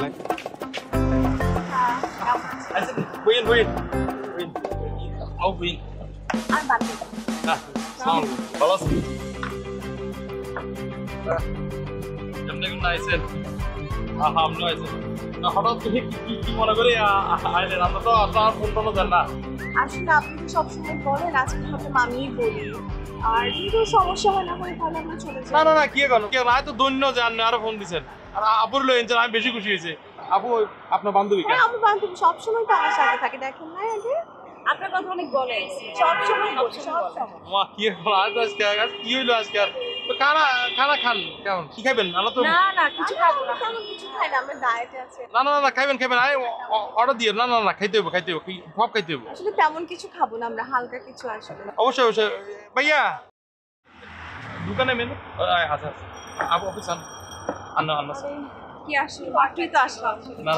Select. Win, win. Win. Oh, win. আর বাকি Sound. Balas. কেমনে কোন আইছেন? আমরা আইছেন। হঠাৎ করে কি মনে করে আইলেন? আমরা তো আপনার ফোন টোনও দেন না। আসলে আপনি তো সবসময় বলেন, আজকে ভাবলাম আমিই বলি। আর কিন্তু সমস্যা হয় না হলে তাহলে আমরা চলে যাই। না কি করো কি না তো দৈন্য জান আরো ফোন দিছেন আর আপুর লইছেন আমি বেশি খুশি হয়েছে আপু আপনার বান্ধবী হ্যাঁ, আমার বান্ধবী সবসময় তো আমার সাথে থাকে, দেখেন না আগে আপনার কথা অনেক বলে সবসময় বলছে সবসময়। মা কি হলো আজ কি হইলো আজকে আর তো খানা খান কেমন কি খাবেন আমরা তো না কিছু খাবো না, তেমন কিছু খাই না, আমরা ডায়েটে আছি। না খাবেন আই অর্ডার দিয়ে না খাইতে হবে কি সব খাইতে হবে। আসলে তেমন কিছু খাবো না আমরা, হালকা কিছু আসবে। অবশ্যই ভাইয়া দোকানে মেনু আচ্ছা আপু অফিস আন্না কি আসলে বাকি তো আসলাম না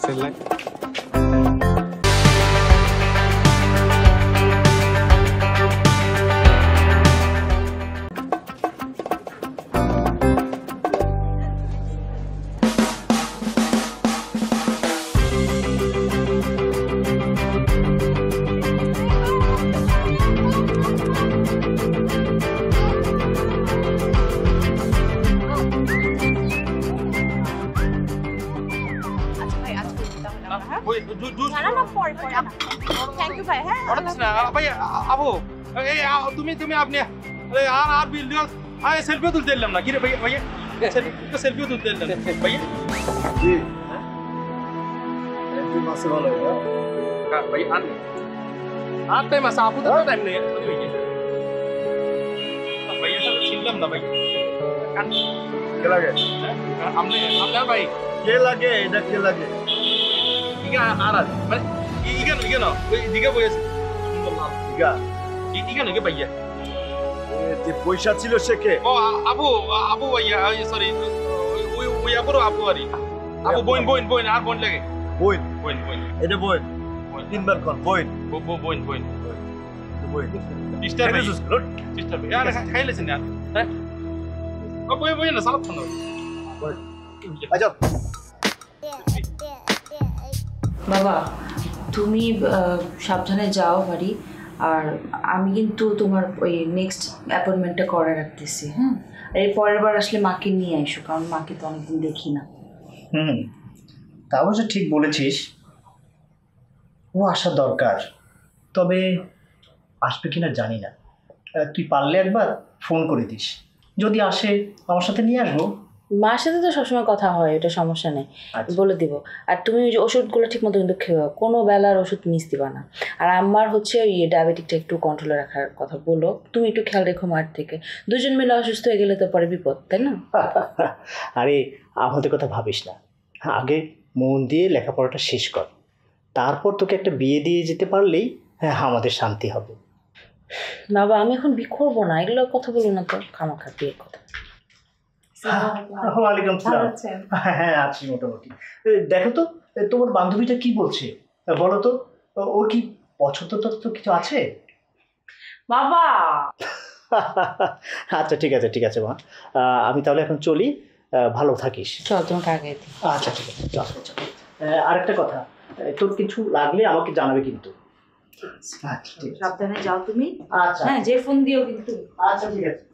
Select. থ্যাংক ইউ ভাই। হ্যাঁ ভাই আপু তুমি আপনি আর বিল দিও সেলফিও তুলতে দিলাম না কি রে ভাইয়া সেলফিও তুলতে দিলাম ভাইয়া জি তুই মাসে ভালো ভাই আর টাইম আছে আপু তো টাইম নেই ভাইয়া সাথে ছিলাম না ভাই কে লাগে আপনার ভাই কে লাগে এটা কে লাগে আর মানে ইগানো ওই দিঘা বইছে দিঘা নাকি ভাইয়া যে পয়সা ছিল সে কে? ও আবু ভাইয়া সরি ওই আপু আরি আপু বোন আর বোন লাগে বোন এটা বোন তিনবার কোন বোন বোন সিস্টার ভাই খাইলেছেন না হ্যাঁ ও বোন না সালাদ খানো আচ্ছা বাবা তুমি সাবধানে যাও বাড়ি, আর আমি কিন্তু তোমার ওই নেক্সট অ্যাপয়েন্টমেন্টটা করে রাখতেছি। হ্যাঁ, আর এর পরের বার আসলে মাকে নিয়ে আইসো, কারণ মাকে তো অনেকদিন দেখি না। তা অবশ্য ঠিক বলেছিস, ও আসা দরকার, তবে আসবে কিনা জানি না। তুই পারলে একবার ফোন করে দিস, যদি আসে আমার সাথে নিয়ে আসবো। মার সাথে তো সবসময় কথা হয়, এটা সমস্যা নেই, বলে দিব। আর তুমি ওই যে ওষুধগুলো ঠিক মতো কিন্তু খেও, কোনো বেলার ওষুধ মিস দিবা না। আর আমার হচ্ছে ওই ডায়াবেটিকটা একটু কন্ট্রোলে রাখার কথা বলো, তুমি একটু খেয়াল রেখো মার থেকে। দুজন মিলে অসুস্থ হয়ে গেলে তো পরে বিপদ, তাই না? আরে আমাদের কথা ভাবিস না, আগে মন দিয়ে লেখাপড়াটা শেষ কর, তারপর তোকে একটা বিয়ে দিয়ে যেতে পারলেই আমাদের শান্তি হবে। বাবা আমি এখন বিয়ে করবো না, এগুলো কথা বলো না তো, খামাখা বিয়ের কথা। ওয়ালাইকুম সালাম। হ্যাঁ আছি মোটামুটি। দেখো তো তোমার বান্ধবীটা কি বলছে, বলো তো, ওর কি পছন্দ তো কিছু আছে? বাবা আচ্ছা ঠিক আছে মা, আমি তাহলে এখন চলি, ভালো থাকিস। চল তোমাকে আগে দিই। আচ্ছা ঠিক আছে চল। আরেকটা কথা, তোর কিছু লাগলে আমাকে জানাবে কিন্তু। আচ্ছা সাবধানে যাও তুমি। আচ্ছা হ্যাঁ যে ফোন দিও কিন্তু। আচ্ছা ঠিক আছে।